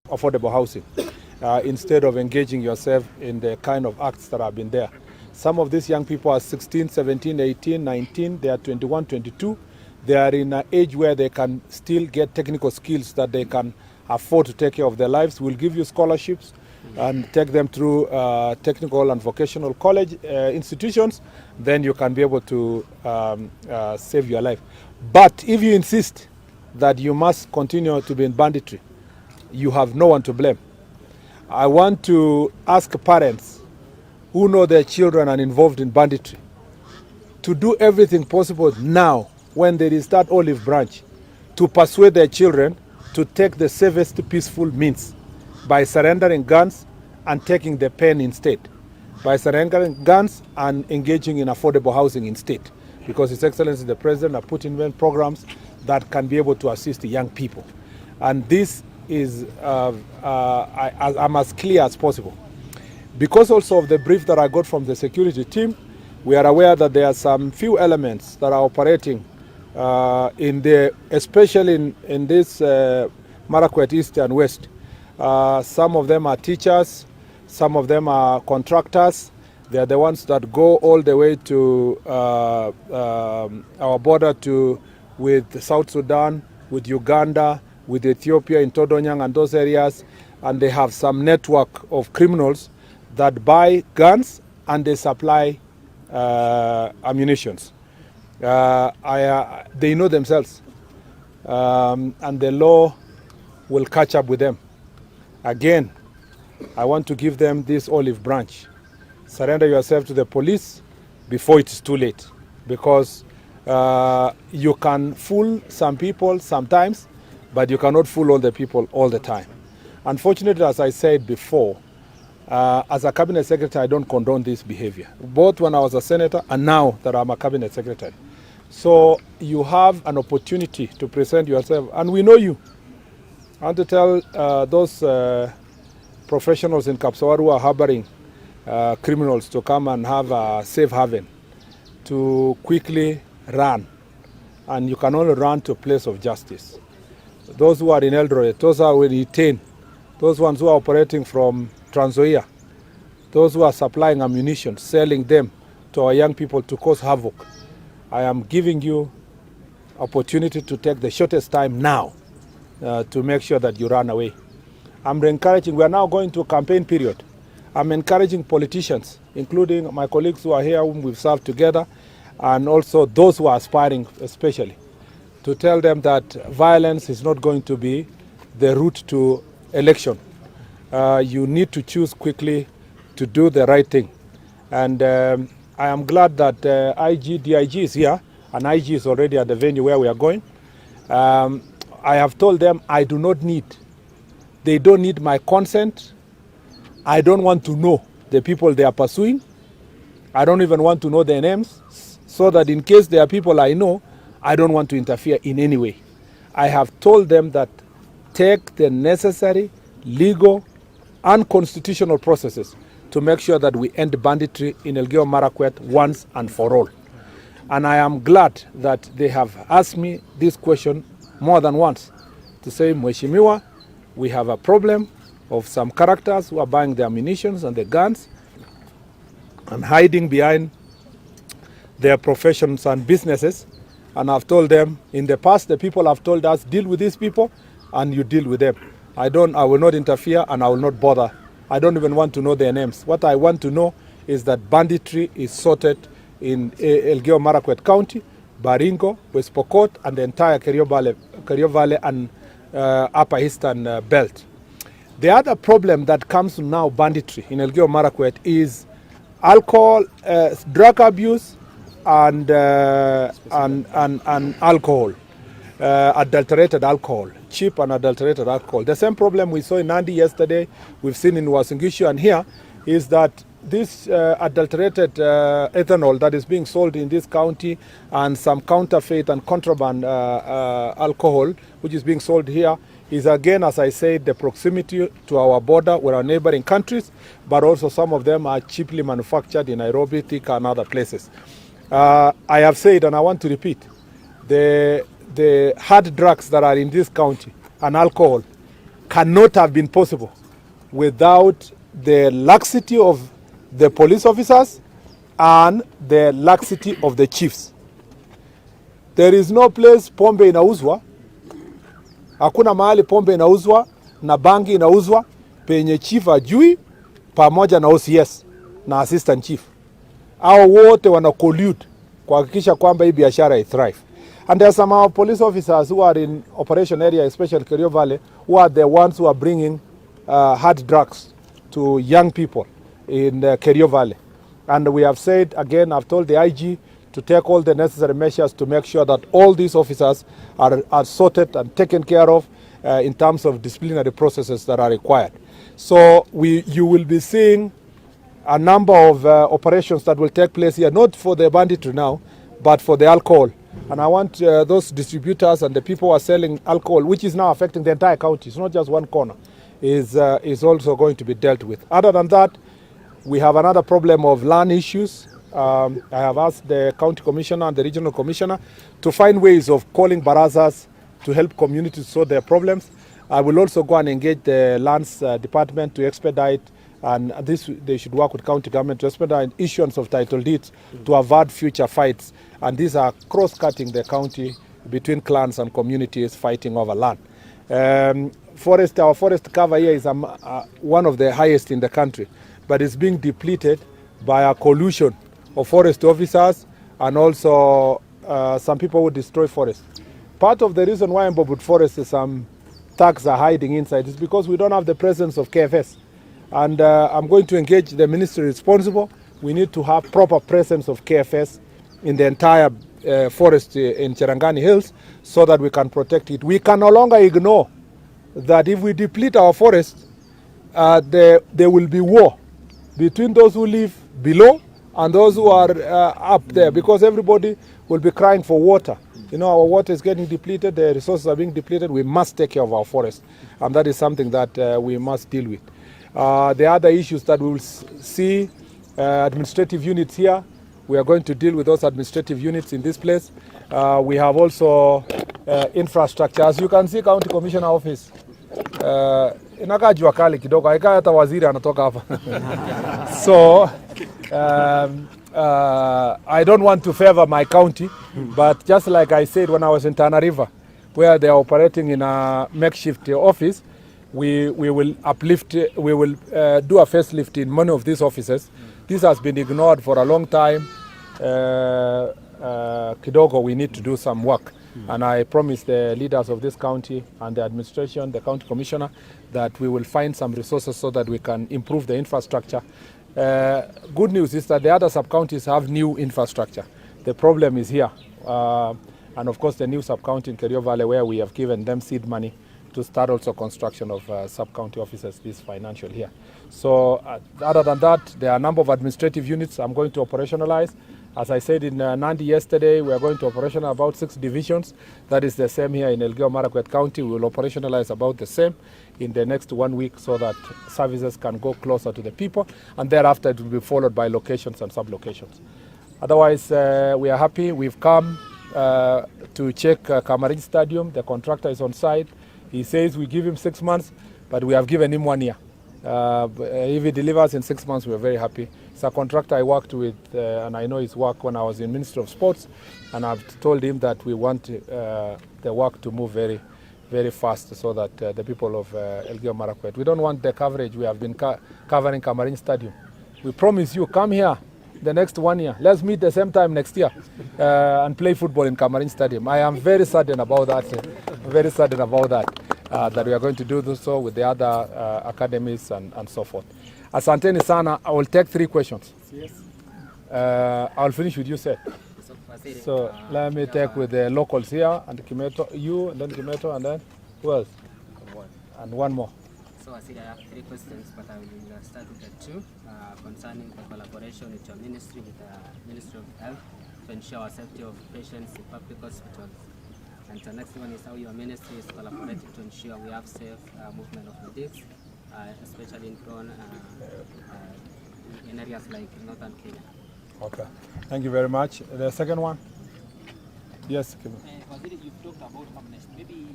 affordable housing instead of engaging yourself in the kind of acts that have been there. Some of these young people are 16, 17, 18, 19, they are 21, 22. They are in an age where they can still get technical skills that they can afford to take care of their lives. We'll give you scholarships and take them through technical and vocational college institutions. Then you can be able to save your life. But if you insist that you must continue to be in banditry, you have no one to blame. I want to ask parents who know their children are involved in banditry to do everything possible now when there is that olive branch to persuade their children to take the safest peaceful means by surrendering guns and taking the pen instead, by surrendering guns and engaging in affordable housing instead, because His Excellency the President have put in programs that can be able to assist the young people. And this is, I'm as clear as possible. Because also of the brief that I got from the security team, we are aware that there are some few elements that are operating especially in this Marakwet East and West. Some of them are teachers, some of them are contractors. They are the ones that go all the way to our border with South Sudan, with Uganda, with Ethiopia in Todonyang and those areas, and they have some network of criminals that buy guns and they supply ammunitions. They know themselves, and the law will catch up with them. Again, I want to give them this olive branch. Surrender yourself to the police before it is too late, because you can fool some people sometimes, but you cannot fool all the people all the time. Unfortunately, as I said before, as a cabinet secretary, I don't condone this behavior, both when I was a senator and now that I'm a cabinet secretary. So you have an opportunity to present yourself, and we know you. I want to tell those professionals in Kapsawar who are harboring criminals to come and have a safe haven, to quickly run, and you can only run to a place of justice. Those who are in Eldoret, those who are in Iten, those ones who are operating from Trans Nzoia, those who are supplying ammunition, selling them to our young people to cause havoc. I am giving you opportunity to take the shortest time now to make sure that you run away. I'm encouraging, we are now going to a campaign period. I'm encouraging politicians, including my colleagues who are here, whom we've served together, and also those who are aspiring especially, to tell them that violence is not going to be the route to election. You need to choose quickly to do the right thing. And I am glad that DIG is here, and IG is already at the venue where we are going. I have told them they don't need my consent. I don't want to know the people they are pursuing. I don't even want to know their names, so that in case there are people I know, I don't want to interfere in any way. I have told them that take the necessary legal and constitutional processes to make sure that we end banditry in Elgeyo Marakwet once and for all. And I am glad that they have asked me this question more than once, to say, Mheshimiwa, we have a problem of some characters who are buying the ammunitions and the guns and hiding behind their professions and businesses. And I've told them, in the past, the people have told us, deal with these people, and you deal with them. I will not interfere, and I will not bother. I don't even want to know their names. What I want to know is that banditry is sorted in Elgeyo Marakwet County, Baringo, West Pokot, and the entire Kerio Valley and Upper Eastern Belt. The other problem that comes to now banditry in Elgeyo Marakwet is alcohol, drug abuse, and alcohol, adulterated alcohol, cheap and adulterated alcohol. The same problem we saw in Nandi yesterday, we've seen in Wasingishu, and here is that this adulterated ethanol that is being sold in this county, and some counterfeit and contraband alcohol which is being sold here, is again, as I said, the proximity to our border with our neighboring countries, but also some of them are cheaply manufactured in Nairobi, Thika, and other places. I have said, and I want to repeat, the hard drugs that are in this county and alcohol cannot have been possible without the laxity of the police officers and the laxity of the chiefs. There is no place pombe inauzwa, hakuna mahali pombe inauzwa na bangi inauzwa penye chief ajui pamoja na OCS na assistant chief. Hao wote wana collude kuhakikisha kwamba hii biashara thrive. And there are some police officers who are in operation area, especially Kerio Valley, who are the ones who are bringing hard drugs to young people in Kerio Valley. And we have said, again, I've told the IG to take all the necessary measures to make sure that all these officers are sorted and taken care of in terms of disciplinary processes that are required. So you will be seeing a number of operations that will take place here, not for the banditry now, but for the alcohol. And I want those distributors and the people who are selling alcohol, which is now affecting the entire county, it's not just one corner, is also going to be dealt with. Other than that, we have another problem of land issues. I have asked the county commissioner and the regional commissioner to find ways of calling barazas to help communities solve their problems. I will also go and engage the lands department to expedite, and this they should work with county government to expedite issuance of title deeds to avoid future fights. And these are cross-cutting the county between clans and communities fighting over land. Our forest cover here is one of the highest in the country, but it's being depleted by a collusion of forest officers and also some people who destroy forests. Part of the reason why Mbobut Forest is some thugs are hiding inside is because we don't have the presence of KFS. And I'm going to engage the ministry responsible. We need to have proper presence of KFS in the entire forest in Cherangani Hills so that we can protect it. We can no longer ignore that if we deplete our forests, there will be war between those who live below and those who are up there, because everybody will be crying for water. You know, our water is getting depleted, the resources are being depleted. We must take care of our forest, and that is something that we must deal with. The other issues that we will see, administrative units here, we are going to deal with those administrative units in this place. We have also infrastructure. As you can see, County Commissioner Office, inakaa jua kali kidogo, haikaa hata waziri anatoka hapa. So, I don't want to favor my county, but just like I said when I was in Tana River, where they are operating in a makeshift office, we will uplift, we will do a facelift in many of these offices. This has been ignored for a long time. Kidogo, we need to do some work. And I promise the leaders of this county and the administration, the county commissioner, that we will find some resources so that we can improve the infrastructure. Good news is that the other sub-counties have new infrastructure. The problem is here. And of course the new sub-county in Kerio Valley, where we have given them seed money to start also construction of sub-county offices this financial year. So other than that, there are a number of administrative units I'm going to operationalize. As I said in Nandi yesterday, we are going to operationalize about 6 divisions. That is the same here in Elgeyo Marakwet County. We will operationalize about the same in the next 1 week so that services can go closer to the people, and thereafter it will be followed by locations and sub-locations. Otherwise, we are happy. We've come to check Kamarin Stadium. The contractor is on site. He says we give him 6 months, but we have given him 1 year. If he delivers in 6 months, we're very happy. It's a contractor I worked with, and I know his work when I was in Ministry of Sports, and I've told him that we want the work to move very, very fast so that the people of Elgeyo Marakwet, we don't want the coverage we have been covering Kamarin Stadium. We promise you, come here the next 1 year. Let's meet the same time next year and play football in Kamarin Stadium. I am very saddened about that. Very saddened about that. That we are going to do so with the other academies and so forth. Asanteni sana. I will take 3 questions. Yes. I'll finish with you, sir. So let me take with the locals here and Kimeto, you, and then Kimeto, and then who else? And one more. So I see I have 3 questions, but I will start with the 2 concerning the collaboration with your ministry, with the Ministry of Health, to ensure safety of patients in public hospitals. And the next one is how your ministry is collaborating to ensure we have safe movement of medics, especially in prone in areas like northern Kenya. Okay, thank you very much. The second one? Yes, Waziri, you've talked about amnesty. Maybe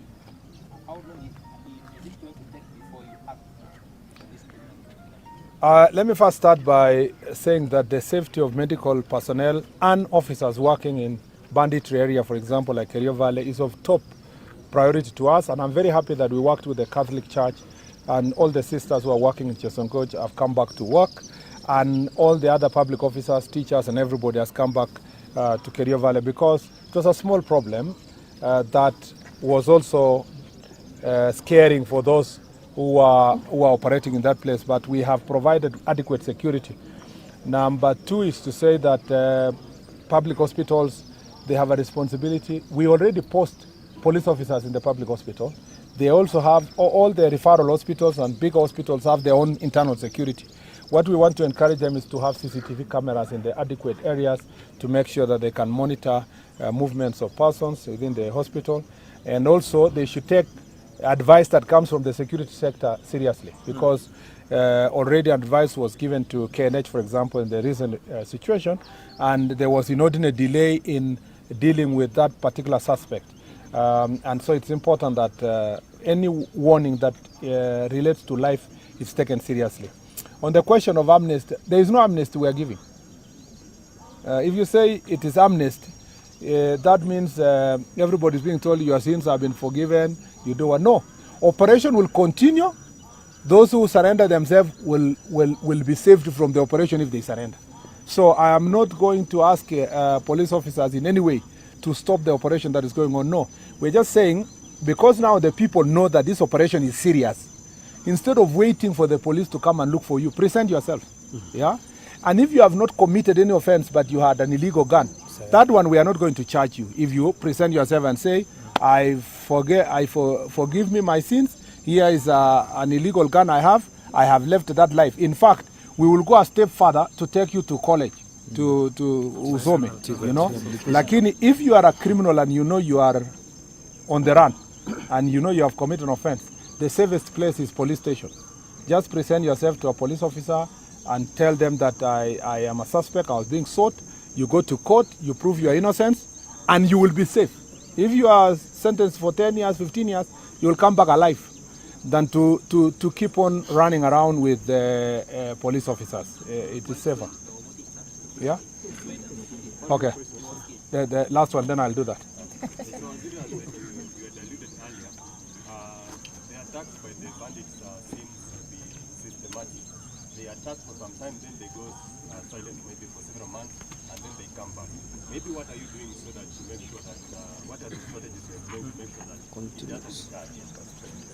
how long is it going to take before you act on this Let me first start by saying that the safety of medical personnel and officers working in banditry area, for example, like Kerio Valley, is of top priority to us. And I'm very happy that we worked with the Catholic Church, and all the sisters who are working in Chesongoch have come back to work. And all the other public officers, teachers, and everybody has come back to Kerio Valley, because it was a small problem that was also scaring for those who are operating in that place, but we have provided adequate security. Number two is to say that public hospitals, they have a responsibility. We already post police officers in the public hospital. They also have, all the referral hospitals and big hospitals have their own internal security. What we want to encourage them is to have CCTV cameras in the adequate areas to make sure that they can monitor movements of persons within the hospital. And also they should take advice that comes from the security sector seriously, because already advice was given to KNH, for example, in the recent situation, and there was inordinate delay in dealing with that particular suspect. And so it's important that any warning that relates to life is taken seriously. On the question of amnesty, there is no amnesty we are giving. If you say it is amnesty, that means everybody is being told your sins have been forgiven, you do what? No. Operation will continue. Those who surrender themselves will be saved from the operation if they surrender. So I am not going to ask police officers in any way to stop the operation that is going on. No. We're just saying, because now the people know that this operation is serious, instead of waiting for the police to come and look for you, present yourself. Yeah? And if you have not committed any offense but you had an illegal gun, that one we are not going to charge you. If you present yourself and say, forgive me my sins, here is an illegal gun I have left that life. In fact, we will go a step further to take you to college, to Uzome, you know. Lakini, if you are a criminal and you know you are on the run, and you know you have committed an offense, the safest place is police station. Just present yourself to a police officer and tell them that I am a suspect, I was being sought. You go to court, you prove your innocence, and you will be safe. If you are sentenced for 10 years, 15 years, you will come back alive than to keep on running around with police officers. It is safer. Yeah? Okay. The last one, then I'll do that. Attacks by the bandits seems to be systematic. They attack for some time, then they go silent maybe for several months, and then they come back. Maybe what are you doing so that you make sure that, what are the strategies you employ to make sure that it doesn't start?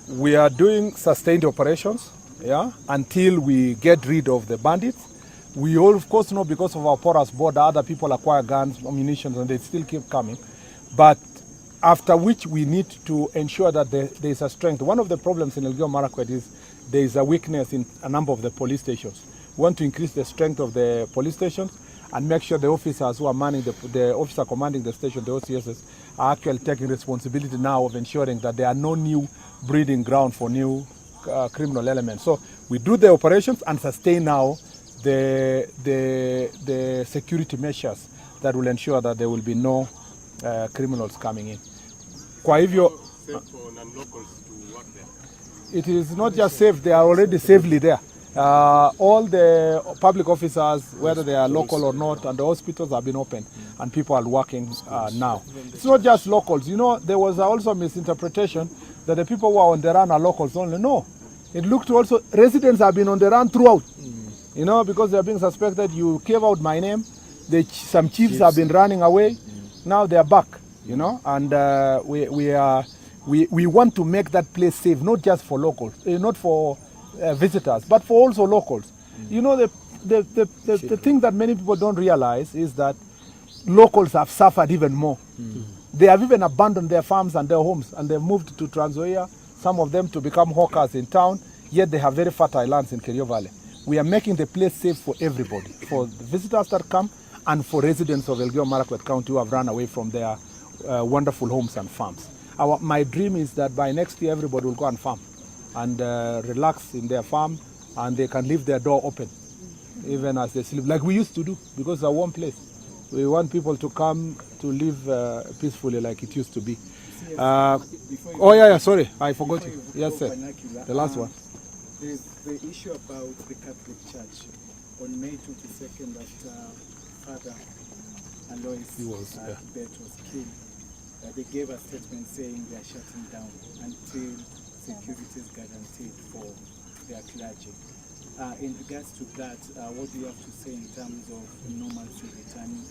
We are doing sustained operations, yeah, until we get rid of the bandits. We all, of course, know because of our porous border, other people acquire guns, ammunition, and they still keep coming. But after which we need to ensure that there is a strength. One of the problems in Elgeyo Marakwet is there is a weakness in a number of the police stations. We want to increase the strength of the police stations and make sure the officers who are manning the officer commanding the station, the OCSs, are actually taking responsibility now of ensuring that there are no new breeding ground for new criminal elements. So we do the operations and sustain now the security measures that will ensure that there will be no criminals coming in. Kwa hivyo, safe for non-locals to work there? it is not just safe, they are already safely there. All the public officers, whether they are local or not, and the hospitals have been opened, and people are working now. It's not just locals. You know, there was also a misinterpretation that the people who are on the run are locals only. No. It looked also, residents have been on the run throughout. You know, because they are being suspected. You gave out my name. Some chiefs have been running away. Now they are back, you know, and we want to make that place safe, not just for locals, not for visitors, but for also locals. You know, the thing that many people don't realize is that locals have suffered even more. They have even abandoned their farms and their homes, and they've moved to Trans Nzoia, some of them to become hawkers in town, yet they have very fertile lands in Kerio Valley. We are making the place safe for everybody, for the visitors that come, and for residents of Elgeyo Marakwet County who have run away from their wonderful homes and farms. My dream is that by next year everybody will go and farm and relax in their farm, and they can leave their door open even as they sleep, like we used to do, because it's a warm place. We want people to come to live peacefully like it used to be. Before Yeah, sorry, I forgot you. before Yes, sir. vernacular, The last one. There's the issue about the Catholic Church. On May 22nd, after Father Alois He was, yeah. Kibet was killed, they gave a statement saying they are shutting down until security is guaranteed for their clergy. In regards to that, what do you have to say in terms of normalcy returning?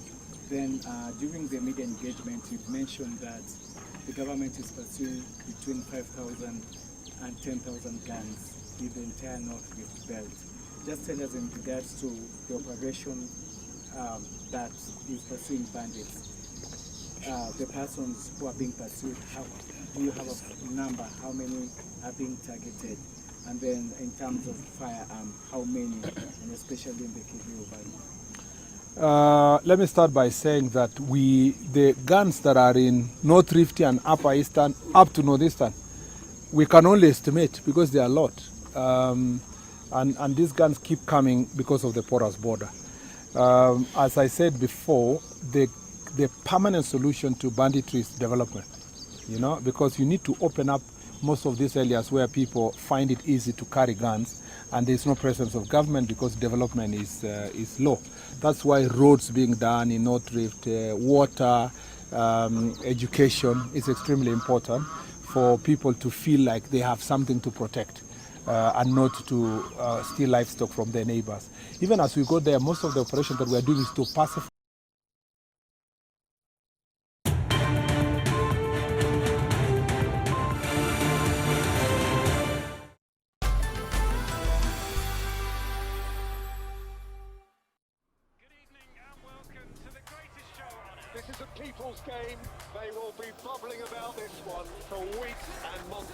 Then during the media engagement, you've mentioned that the government is pursuing between 5,000 and 10,000 guns in the entire North Rift Belt. Just tell us in regards to the operation that is pursuing bandits, the persons who are being pursued, do you have a number, how many are being targeted? And then in terms of firearm, how many, and especially in the Kivio Valley? Let me start by saying that the guns that are in North Rift and Upper Eastern, up to Northeastern, we can only estimate because there are a lot. And these guns keep coming because of the porous border. As I said before, the permanent solution to banditry is development, because you need to open up most of these areas where people find it easy to carry guns and there's no presence of government because development is low. That's why roads being done in North Rift, water, education is extremely important for people to feel like they have something to protect and not to steal livestock from their neighbors. Even as we go there, most of the operation that we are doing is to pacify. This is a people's game. They will be bubbling about this one for weeks and months